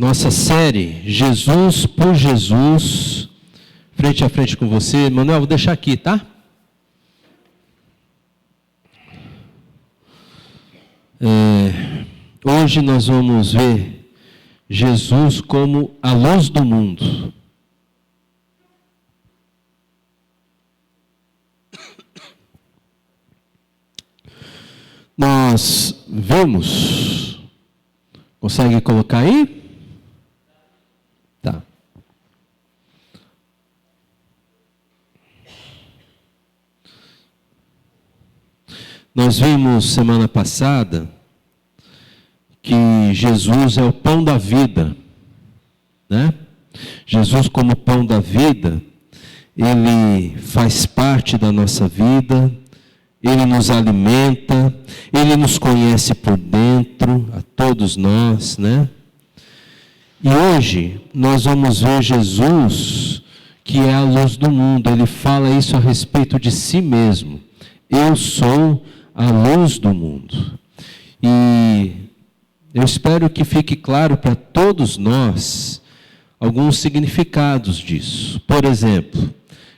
Nossa série Jesus por Jesus, frente a frente com você. Manuel, vou deixar aqui, tá? Hoje nós vamos ver Jesus como a luz do mundo. Nós vemos, consegue colocar aí? Tá. Nós vimos semana passada que Jesus é o pão da vida, né? Jesus como pão da vida, ele faz parte da nossa vida, ele nos alimenta, ele nos conhece por dentro, a todos nós, né? E hoje nós vamos ver Jesus, que é a luz do mundo. Ele fala isso a respeito de si mesmo. Eu sou a luz do mundo. E eu espero que fique claro para todos nós alguns significados disso. Por exemplo,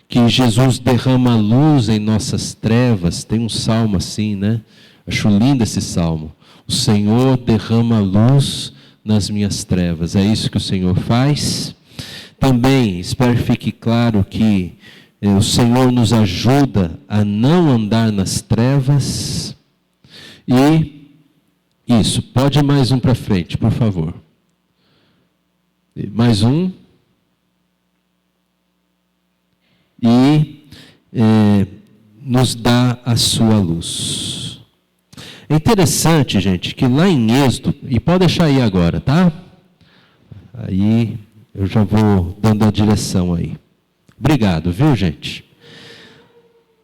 que Jesus derrama luz em nossas trevas. Tem um salmo assim, né? Acho lindo esse salmo. O Senhor derrama luz nas minhas trevas. É isso que o Senhor faz. Também espero que fique claro que o Senhor nos ajuda a não andar nas trevas. E isso, pode ir mais um para frente, por favor. Mais um. E nos dá a sua luz. É interessante, gente, que lá em Êxodo, e pode deixar aí agora, tá? Aí eu já vou dando a direção aí. Obrigado, viu, gente?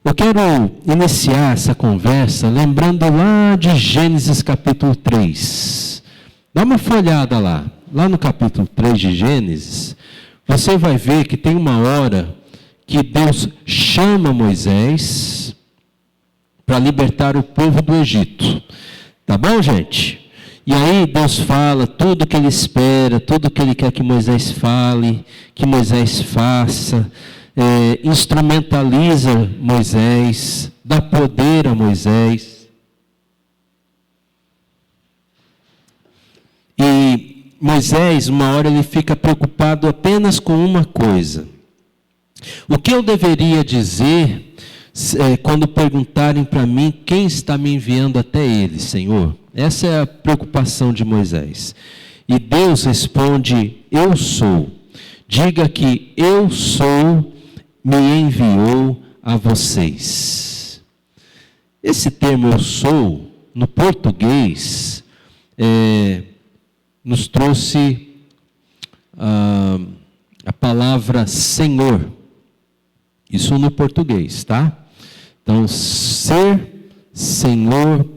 Eu quero iniciar essa conversa lembrando lá de Gênesis capítulo 3. Dá uma folhada lá. Lá no capítulo 3 de Gênesis, você vai ver que tem uma hora que Deus chama Moisés para libertar o povo do Egito. Tá bom, gente? E aí Deus fala tudo que Ele espera, tudo que Ele quer que Moisés fale, que Moisés faça, instrumentaliza Moisés, dá poder a Moisés. E Moisés, uma hora, ele fica preocupado apenas com uma coisa. O que eu deveria dizer quando perguntarem para mim quem está me enviando até ele, Senhor? Essa é a preocupação de Moisés. E Deus responde: eu sou. Diga que eu sou me enviou a vocês. Esse termo eu sou, no português, nos trouxe a palavra Senhor. Isso no português, tá? Então, ser Senhor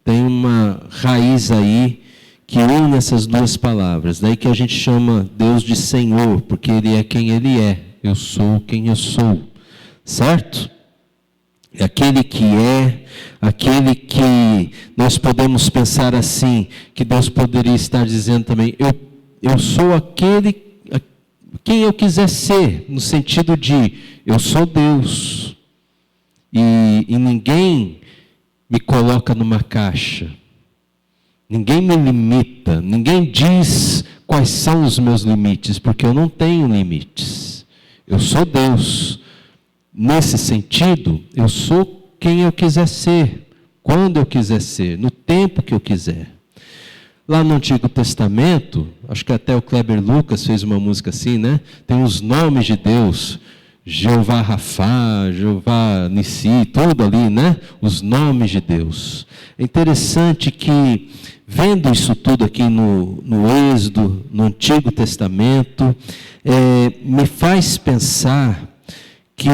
tem uma raiz aí que une essas duas palavras. Daí que a gente chama Deus de Senhor, porque Ele é quem Ele é. Eu sou quem eu sou. Certo? É aquele que nós podemos pensar assim, que Deus poderia estar dizendo também, eu sou aquele quem eu quiser ser, no sentido de, eu sou Deus, e ninguém me coloca numa caixa, ninguém me limita, ninguém diz quais são os meus limites, porque eu não tenho limites, eu sou Deus. Nesse sentido, eu sou quem eu quiser ser, quando eu quiser ser, no tempo que eu quiser. Lá no Antigo Testamento, acho que até o Kleber Lucas fez uma música assim, né? Tem os nomes de Deus, Jeová Rafá, Jeová Nissi, tudo ali, né? Os nomes de Deus. É interessante que, vendo isso tudo aqui no Êxodo, no Antigo Testamento, me faz pensar que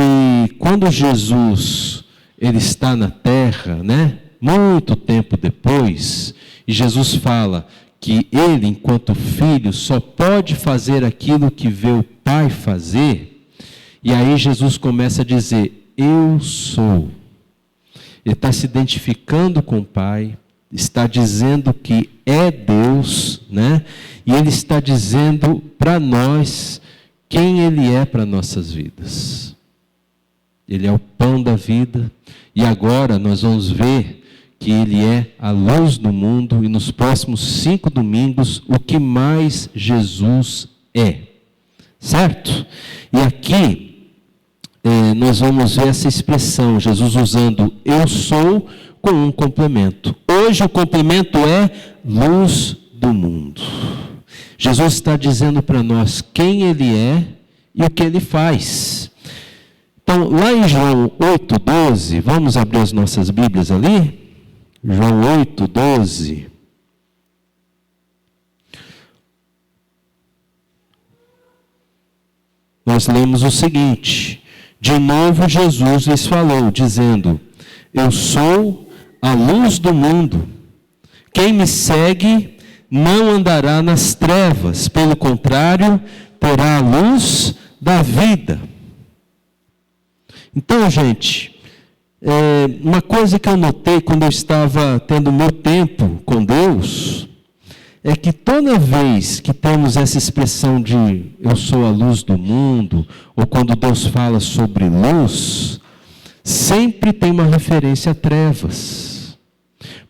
quando Jesus ele está na terra, né? Muito tempo depois, e Jesus fala que ele, enquanto filho, só pode fazer aquilo que vê o Pai fazer. E aí Jesus começa a dizer, eu sou. Ele está se identificando com o Pai, está dizendo que é Deus, né? e Ele está dizendo para nós quem Ele é para nossas vidas. Ele é o pão da vida, e agora nós vamos ver que Ele é a luz do mundo, e nos próximos 5 domingos, o que mais Jesus é. Certo? E aqui, nós vamos ver essa expressão, Jesus usando eu sou com um complemento. Hoje o complemento é luz do mundo. Jesus está dizendo para nós quem Ele é e o que Ele faz. Então, lá em João 8,12, vamos abrir as nossas Bíblias ali? João 8,12. Nós lemos o seguinte: de novo Jesus lhes falou, dizendo: eu sou a luz do mundo. Quem me segue não andará nas trevas, pelo contrário, terá a luz da vida. Então, gente, uma coisa que eu notei quando eu estava tendo meu tempo com Deus, é que toda vez que temos essa expressão de eu sou a luz do mundo, ou quando Deus fala sobre luz, sempre tem uma referência a trevas.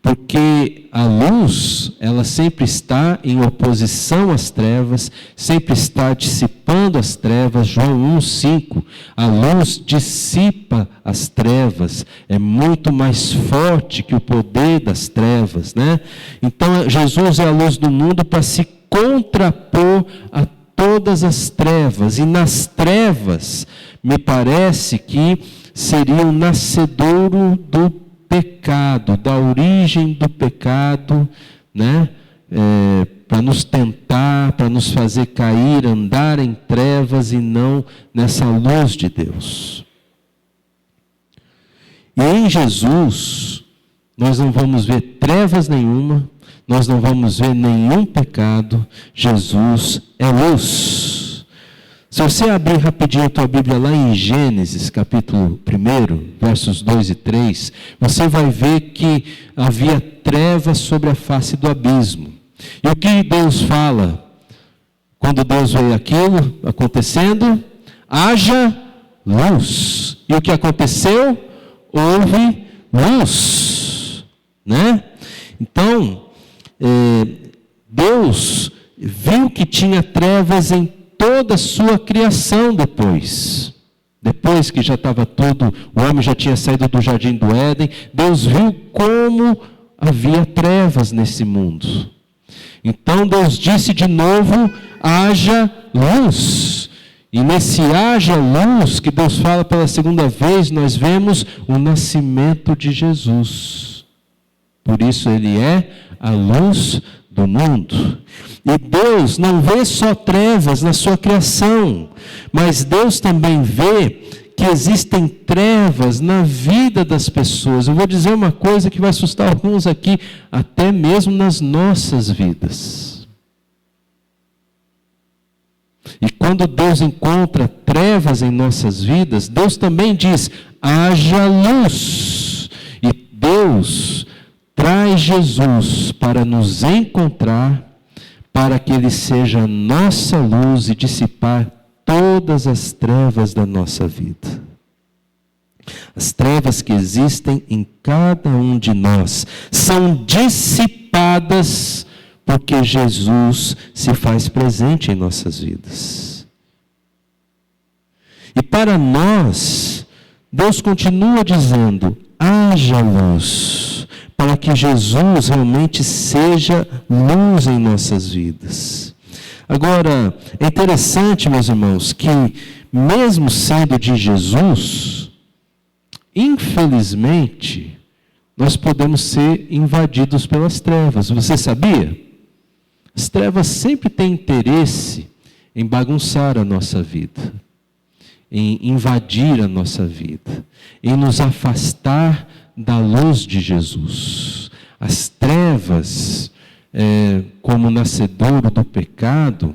Porque a luz, ela sempre está em oposição às trevas, sempre está dissipando as trevas. João 1,5, a luz dissipa as trevas, é muito mais forte que o poder das trevas, né? Então, Jesus é a luz do mundo para se contrapor a todas as trevas, e nas trevas, me parece que seria o nascedouro do pecado, da origem do pecado, né? Para nos tentar, para nos fazer cair, andar em trevas e não nessa luz de Deus. E em Jesus, nós não vamos ver trevas nenhuma, nós não vamos ver nenhum pecado. Jesus é luz. Se você abrir rapidinho a tua Bíblia lá em Gênesis, capítulo 1, versos 2 e 3, você vai ver que havia trevas sobre a face do abismo. E o que Deus fala quando Deus vê aquilo acontecendo? Haja luz. E o que aconteceu? Houve luz, né? Então, Deus viu que tinha trevas em toda a sua criação depois que já estava tudo, o homem já tinha saído do jardim do Éden, Deus viu como havia trevas nesse mundo. Então Deus disse de novo, haja luz. E nesse haja luz que Deus fala pela segunda vez, nós vemos o nascimento de Jesus. Por isso Ele é a luz do mundo. E Deus não vê só trevas na sua criação, mas Deus também vê que existem trevas na vida das pessoas. Eu vou dizer uma coisa que vai assustar alguns aqui, até mesmo nas nossas vidas. E quando Deus encontra trevas em nossas vidas, Deus também diz, haja luz. E Deus traz Jesus para nos encontrar, para que Ele seja a nossa luz e dissipar todas as trevas da nossa vida. As trevas que existem em cada um de nós são dissipadas porque Jesus se faz presente em nossas vidas. E para nós, Deus continua dizendo, haja luz, para que Jesus realmente seja luz em nossas vidas. Agora, é interessante, meus irmãos, que mesmo sendo de Jesus, infelizmente, nós podemos ser invadidos pelas trevas. Você sabia? As trevas sempre têm interesse em bagunçar a nossa vida, em invadir a nossa vida, em nos afastar da luz de Jesus. As trevas, como nascedouro do pecado,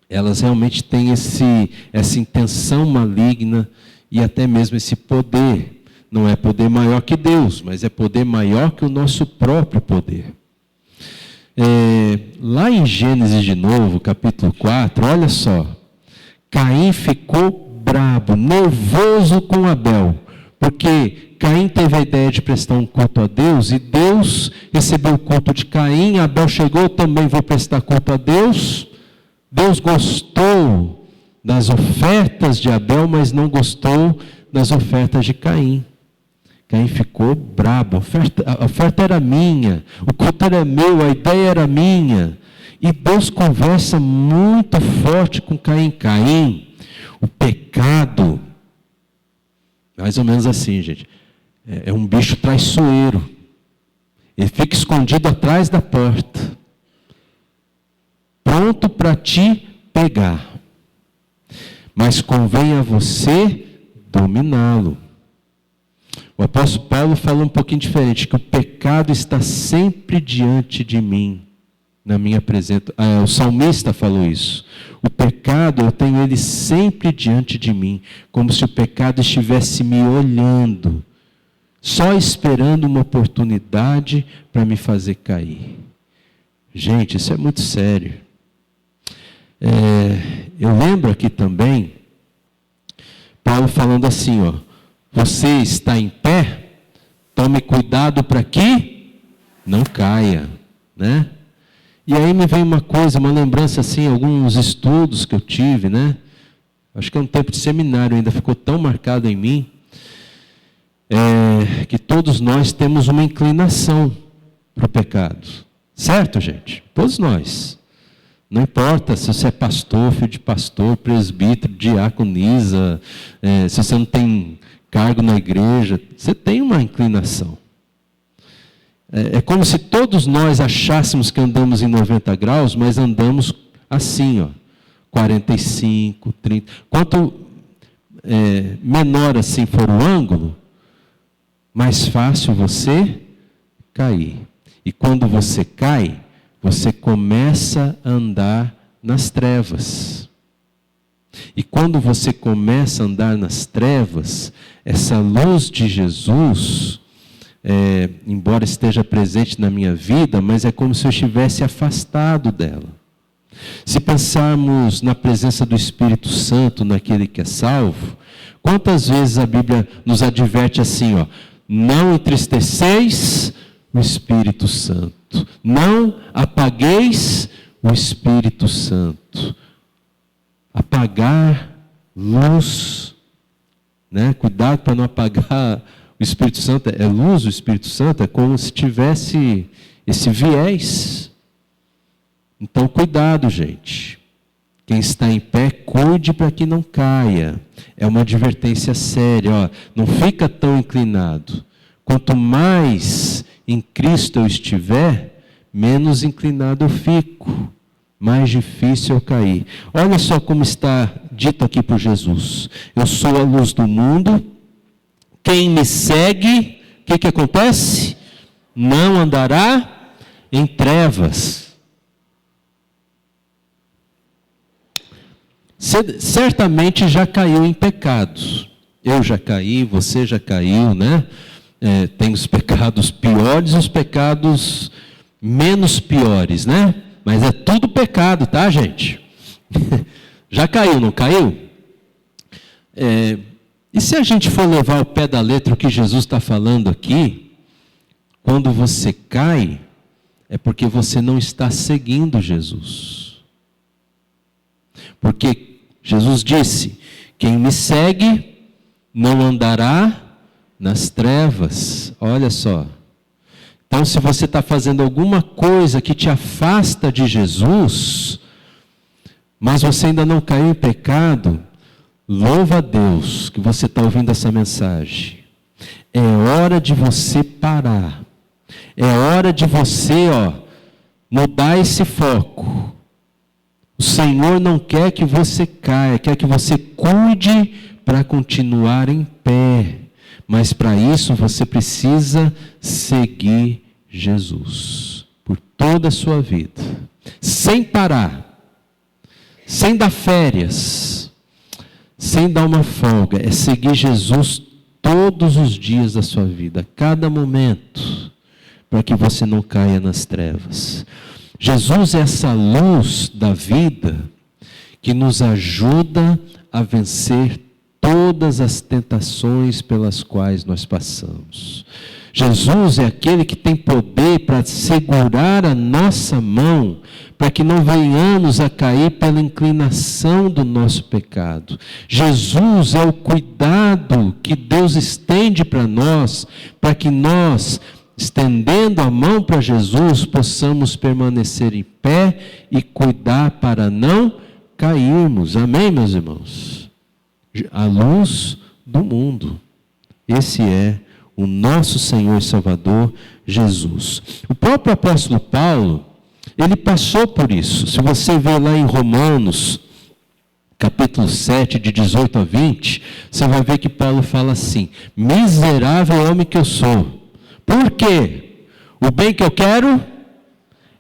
elas realmente têm essa intenção maligna e até mesmo esse poder. Não é poder maior que Deus, mas é poder maior que o nosso próprio poder. Lá em Gênesis de novo, capítulo 4, olha só. Caim ficou brabo, nervoso com Abel, porque Caim teve a ideia de prestar um culto a Deus, e Deus recebeu o culto de Caim. Abel chegou, também vou prestar culto a Deus. Deus gostou das ofertas de Abel, mas não gostou das ofertas de Caim. Caim ficou brabo, a oferta era minha, o culto era meu, a ideia era minha. E Deus conversa muito forte com Caim. Caim, o pecado, mais ou menos assim, gente, é um bicho traiçoeiro. Ele fica escondido atrás da porta, pronto para te pegar. Mas convém a você dominá-lo. O apóstolo Paulo falou um pouquinho diferente, que o pecado está sempre diante de mim, na minha presença. O salmista falou isso. O pecado, eu tenho ele sempre diante de mim, como se o pecado estivesse me olhando, só esperando uma oportunidade para me fazer cair. Gente, isso é muito sério. Eu lembro aqui também, Paulo falando assim, você está em pé, tome cuidado para que não caia, né? E aí me vem uma lembrança assim, alguns estudos que eu tive, né? Acho que é um tempo de seminário, ainda ficou tão marcado em mim, que todos nós temos uma inclinação para o pecado. Certo, gente? Todos nós. Não importa se você é pastor, filho de pastor, presbítero, diaconisa, se você não tem cargo na igreja, você tem uma inclinação. É como se todos nós achássemos que andamos em 90 graus, mas andamos assim, 45, 30. Quanto menor assim for o ângulo, mais fácil você cair. E quando você cai, você começa a andar nas trevas. E quando você começa a andar nas trevas, essa luz de Jesus, embora esteja presente na minha vida, mas é como se eu estivesse afastado dela. Se pensarmos na presença do Espírito Santo naquele que é salvo, quantas vezes a Bíblia nos adverte assim, não entristeceis o Espírito Santo, não apagueis o Espírito Santo. Apagar luz, né? Cuidado para não apagar o Espírito Santo, luz, o Espírito Santo, é como se tivesse esse viés. Então, cuidado, gente. Quem está em pé, cuide para que não caia. É uma advertência séria, não fica tão inclinado. Quanto mais em Cristo eu estiver, menos inclinado eu fico, mais difícil eu cair. Olha só como está dito aqui por Jesus. Eu sou a luz do mundo. Quem me segue, o que acontece? Não andará em trevas. Você certamente já caiu em pecados. Eu já caí, você já caiu, né? Tem os pecados piores e os pecados menos piores, né? Mas é tudo pecado, tá, gente? Já caiu, não caiu? E se a gente for levar ao pé da letra o que Jesus está falando aqui, quando você cai, é porque você não está seguindo Jesus. Porque Jesus disse, quem me segue não andará nas trevas. Olha só. Então, se você está fazendo alguma coisa que te afasta de Jesus, mas você ainda não caiu em pecado, louva a Deus que você está ouvindo essa mensagem. É hora de você parar. É hora de você, mudar esse foco. O Senhor não quer que você caia, quer que você cuide para continuar em pé. Mas para isso você precisa seguir Jesus por toda a sua vida, sem parar, sem dar férias, sem dar uma folga. É seguir Jesus todos os dias da sua vida, a cada momento, para que você não caia nas trevas. Jesus é essa luz da vida que nos ajuda a vencer todas as tentações pelas quais nós passamos. Jesus é aquele que tem poder para segurar a nossa mão, para que não venhamos a cair pela inclinação do nosso pecado. Jesus é o cuidado que Deus estende para nós, para que nós, estendendo a mão para Jesus, possamos permanecer em pé e cuidar para não cairmos. Amém, meus irmãos? A luz do mundo. Esse é o nosso Senhor e Salvador, Jesus. O próprio apóstolo Paulo, ele passou por isso. Se você ver lá em Romanos, capítulo 7, de 18 a 20, você vai ver que Paulo fala assim: miserável homem que eu sou. Por quê? O bem que eu quero,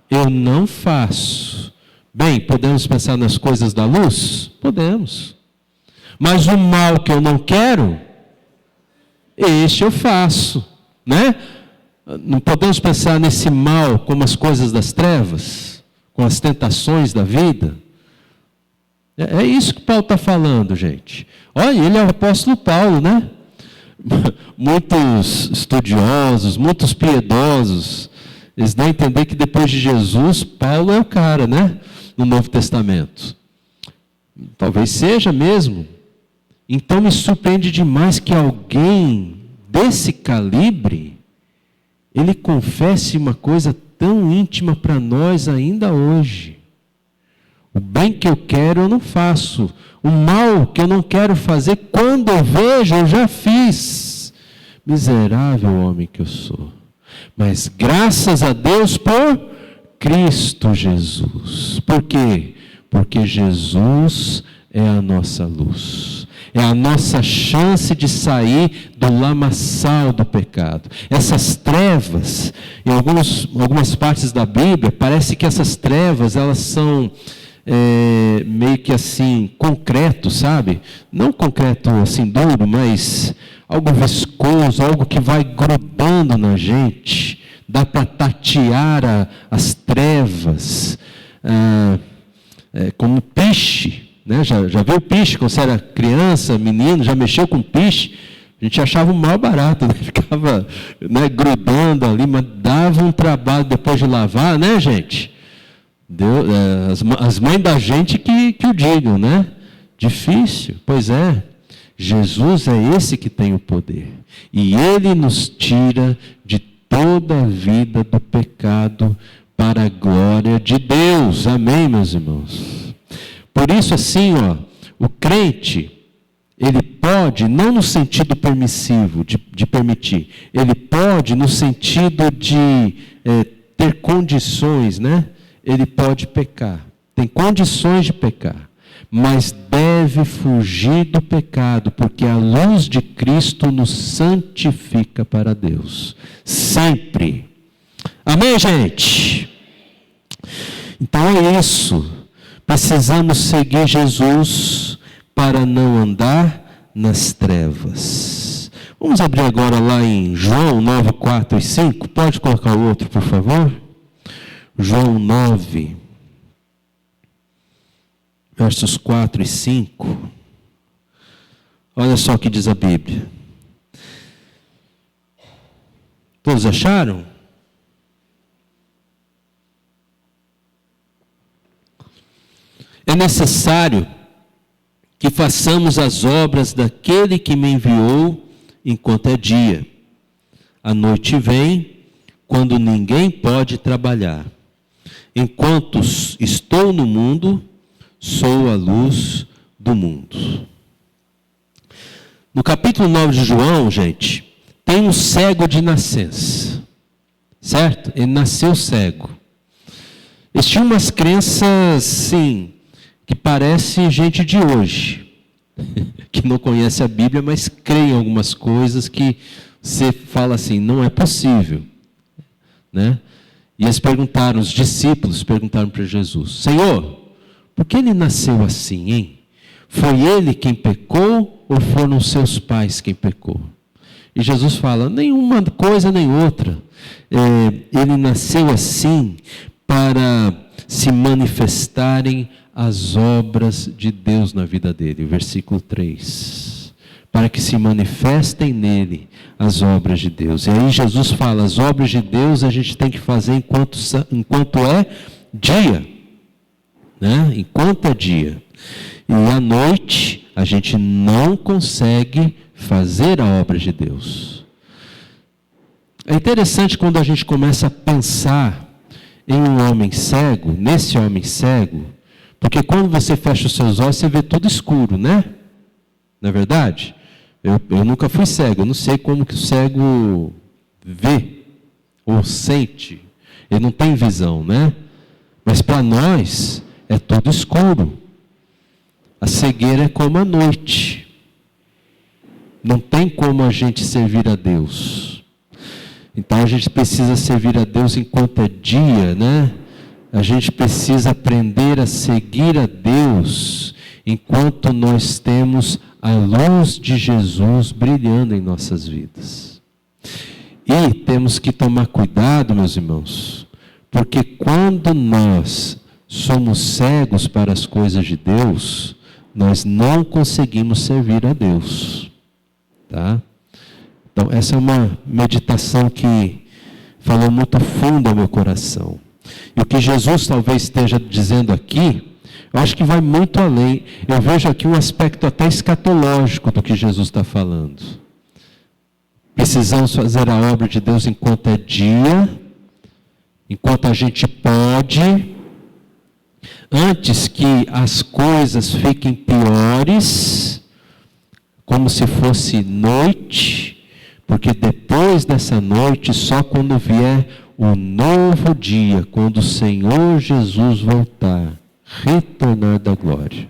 eu não faço. Bem, podemos pensar nas coisas da luz? Podemos. Mas o mal que eu não quero, este eu faço, né? Não podemos pensar nesse mal como as coisas das trevas, com as tentações da vida. É isso que Paulo está falando, gente. Olha, ele é o apóstolo Paulo, né? Muitos estudiosos, muitos piedosos, eles dão a entender que depois de Jesus, Paulo é o cara, né? No Novo Testamento. Talvez seja mesmo. Então me surpreende demais que alguém desse calibre, ele confesse uma coisa tão íntima para nós ainda hoje. O bem que eu quero eu não faço. O mal que eu não quero fazer, quando eu vejo, eu já fiz. Miserável homem que eu sou. Mas graças a Deus por Cristo Jesus. Por quê? Porque Jesus é a nossa luz. É a nossa chance de sair do lamaçal do pecado. Essas trevas, em algumas partes da Bíblia, parece que essas trevas, elas são meio que assim, concreto, sabe? Não concreto assim duro, mas algo viscoso, algo que vai grudando na gente. Dá para tatear as trevas, como peixe. Né? Já viu peixe quando você era criança, menino, já mexeu com peixe? A gente achava um mal barato, né? Ficava, né, grudando ali, mas dava um trabalho depois de lavar, né, gente? As mães da gente que o digam, né? Difícil, pois é. Jesus é esse que tem o poder. E Ele nos tira de toda a vida do pecado para a glória de Deus. Amém, meus irmãos? Por isso, assim, o crente, ele pode, não no sentido permissivo, de permitir, ele pode no sentido de ter condições, né? Ele pode pecar, tem condições de pecar, mas deve fugir do pecado, porque a luz de Cristo nos santifica para Deus, sempre. Amém, gente? Então é isso. Precisamos seguir Jesus para não andar nas trevas. Vamos abrir agora lá em João 9, 4 e 5. Pode colocar o outro, por favor? João 9, versos 4 e 5. Olha só o que diz a Bíblia. Todos acharam? É necessário que façamos as obras daquele que me enviou enquanto é dia. A noite vem, quando ninguém pode trabalhar. Enquanto estou no mundo, sou a luz do mundo. No capítulo 9 de João, gente, tem um cego de nascença. Certo? Ele nasceu cego. Eles tinham umas crenças, sim, que parece gente de hoje, que não conhece a Bíblia, mas crê em algumas coisas que você fala assim, não é possível, né? E eles perguntaram, os discípulos perguntaram para Jesus, Senhor, por que ele nasceu assim, hein? Foi ele quem pecou ou foram seus pais quem pecou? E Jesus fala, nenhuma coisa nem outra, ele nasceu assim, para se manifestarem as obras de Deus na vida dele. Versículo 3. Para que se manifestem nele as obras de Deus. E aí Jesus fala, as obras de Deus a gente tem que fazer enquanto é dia. Né? Enquanto é dia. E à noite a gente não consegue fazer a obra de Deus. É interessante quando a gente começa a pensar em um homem cego, nesse homem cego, porque quando você fecha os seus olhos, você vê tudo escuro, né? Não é verdade? Eu nunca fui cego, eu não sei como que o cego vê ou sente. Ele não tem visão, né? Mas para nós é tudo escuro. A cegueira é como a noite. Não tem como a gente servir a Deus. Então a gente precisa servir a Deus enquanto é dia, né? A gente precisa aprender a seguir a Deus enquanto nós temos a luz de Jesus brilhando em nossas vidas. E temos que tomar cuidado, meus irmãos, porque quando nós somos cegos para as coisas de Deus, nós não conseguimos servir a Deus. Tá? Então, essa é uma meditação que falou muito fundo ao meu coração. E o que Jesus talvez esteja dizendo aqui, eu acho que vai muito além. Eu vejo aqui um aspecto até escatológico do que Jesus está falando. Precisamos fazer a obra de Deus enquanto é dia, enquanto a gente pode, antes que as coisas fiquem piores, como se fosse noite, porque depois dessa noite, só quando vier o novo dia, quando o Senhor Jesus voltar, retornar da glória,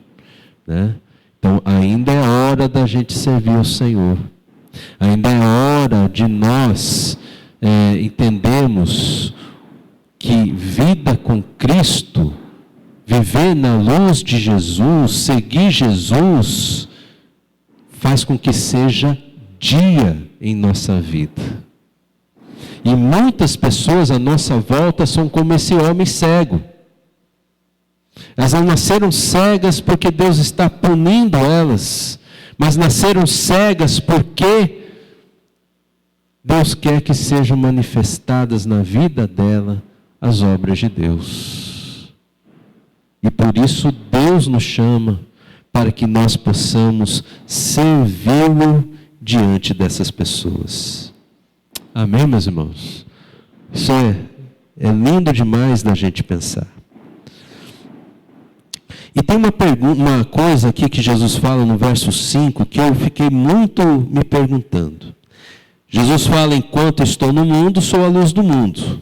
né? Então ainda é hora da gente servir ao Senhor, ainda é hora de nós entendermos que vida com Cristo, viver na luz de Jesus, seguir Jesus, faz com que seja dia em nossa vida. E muitas pessoas à nossa volta são como esse homem cego. Elas não nasceram cegas porque Deus está punindo elas, mas nasceram cegas porque Deus quer que sejam manifestadas na vida dela as obras de Deus. E por isso Deus nos chama para que nós possamos servi-lo diante dessas pessoas. Amém, meus irmãos? Isso é lindo demais da gente pensar. E tem uma coisa aqui que Jesus fala no verso 5, que eu fiquei muito me perguntando. Jesus fala, enquanto estou no mundo, sou a luz do mundo.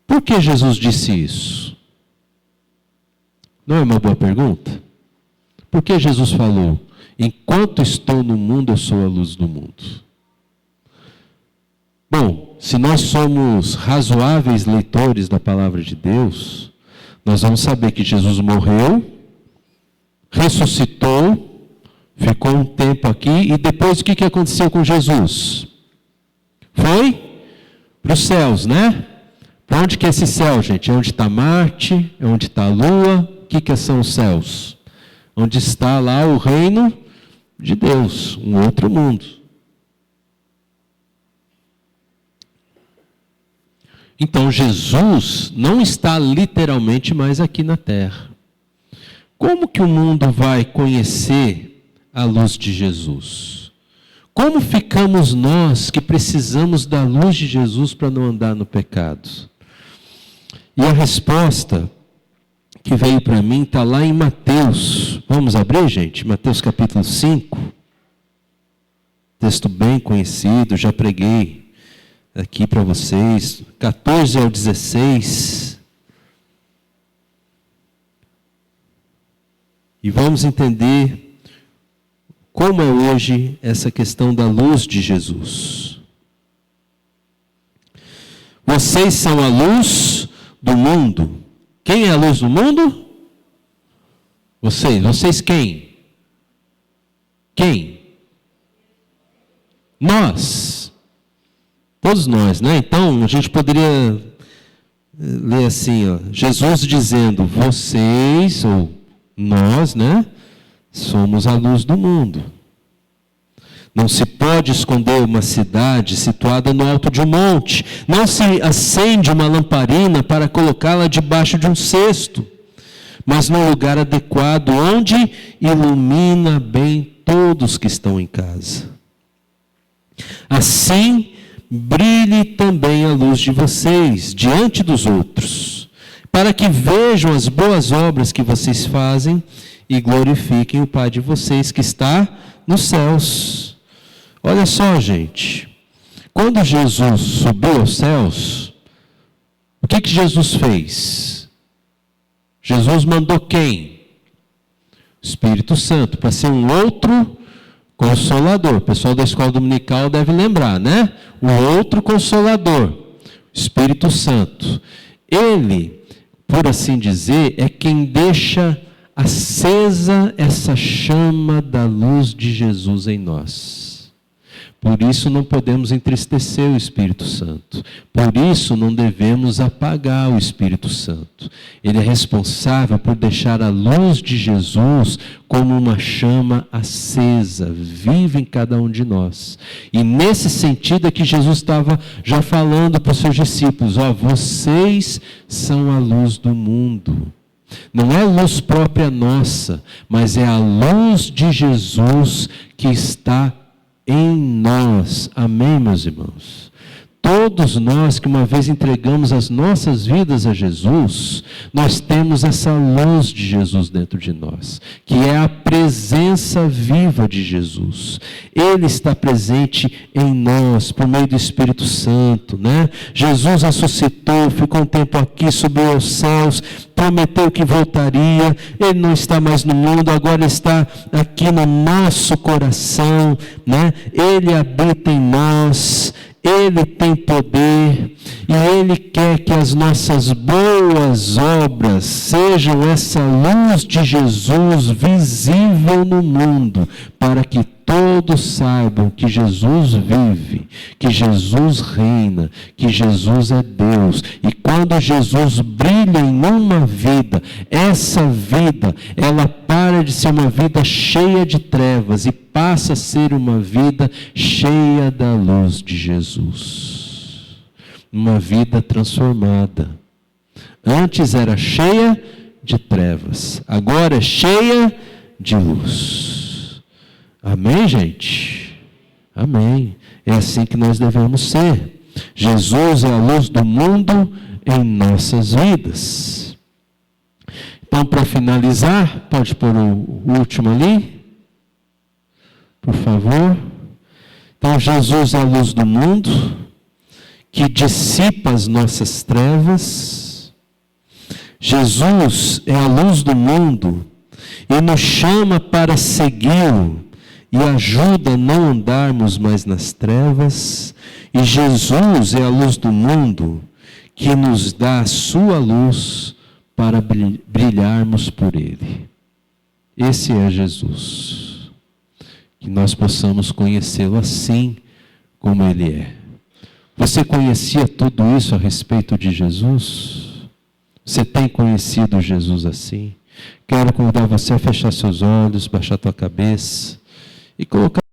Por que Jesus disse isso? Não é uma boa pergunta? Por que Jesus falou, enquanto estou no mundo, eu sou a luz do mundo? Bom, se nós somos razoáveis leitores da palavra de Deus, nós vamos saber que Jesus morreu, ressuscitou, ficou um tempo aqui, e depois o que aconteceu com Jesus? Foi para os céus, né? Para onde que é esse céu, gente? É onde está Marte? É onde está a Lua? O que são os céus? Onde está lá o reino de Deus, um outro mundo. Então Jesus não está literalmente mais aqui na terra. Como que o mundo vai conhecer a luz de Jesus? Como ficamos nós que precisamos da luz de Jesus para não andar no pecado? E a resposta que veio para mim está lá em Mateus. Vamos abrir, gente? Mateus capítulo 5. Texto bem conhecido, já preguei aqui para vocês. 14 ao 16. E vamos entender como é hoje essa questão da luz de Jesus. Vocês são a luz do mundo. Quem é a luz do mundo? Vocês. Vocês quem? Quem? Nós. Por todos nós, né? Então, a gente poderia ler assim, ó, Jesus dizendo, vocês, ou nós, né? Somos a luz do mundo. Não se pode esconder uma cidade situada no alto de um monte. Não se acende uma lamparina para colocá-la debaixo de um cesto, mas num lugar adequado, onde ilumina bem todos que estão em casa. Assim, brilhe também a luz de vocês diante dos outros, para que vejam as boas obras que vocês fazem e glorifiquem o Pai de vocês que está nos céus. Olha só, gente, quando Jesus subiu aos céus, o que Jesus fez? Jesus mandou quem? O Espírito Santo, para ser um outro Consolador. O pessoal da escola dominical deve lembrar, né? O outro Consolador, o Espírito Santo. Ele, por assim dizer, é quem deixa acesa essa chama da luz de Jesus em nós. Por isso não podemos entristecer o Espírito Santo. Por isso não devemos apagar o Espírito Santo. Ele é responsável por deixar a luz de Jesus como uma chama acesa, viva em cada um de nós. E nesse sentido é que Jesus estava já falando para os seus discípulos, ó, vocês são a luz do mundo. Não é luz própria nossa, mas é a luz de Jesus que está em nós. Amém, meus irmãos? Todos nós que uma vez entregamos as nossas vidas a Jesus, nós temos essa luz de Jesus dentro de nós, que é a presença viva de Jesus. Ele está presente em nós, por meio do Espírito Santo, né? Jesus ressuscitou, ficou um tempo aqui, subiu aos céus, prometeu que voltaria. Ele não está mais no mundo, agora está aqui no nosso coração, né? Ele habita em nós. Ele tem poder e Ele quer que as nossas boas obras sejam essa luz de Jesus visível no mundo, para que todos saibam que Jesus vive, que Jesus reina, que Jesus é Deus. E quando Jesus brilha em uma vida, essa vida, ela para de ser uma vida cheia de trevas e passa a ser uma vida cheia da luz de Jesus. Uma vida transformada. Antes era cheia de trevas, agora é cheia de luz. Amém, gente? Amém. É assim que nós devemos ser. Jesus é a luz do mundo em nossas vidas. Então, para finalizar, pode pôr o último ali, por favor. Então, Jesus é a luz do mundo, que dissipa as nossas trevas. Jesus é a luz do mundo e nos chama para segui-lo e ajuda a não andarmos mais nas trevas. E Jesus é a luz do mundo que nos dá a sua luz para brilharmos por Ele. Esse é Jesus. Que nós possamos conhecê-lo assim como Ele é. Você conhecia tudo isso a respeito de Jesus? Você tem conhecido Jesus assim? Quero convidar você a fechar seus olhos, baixar tua cabeça e colocar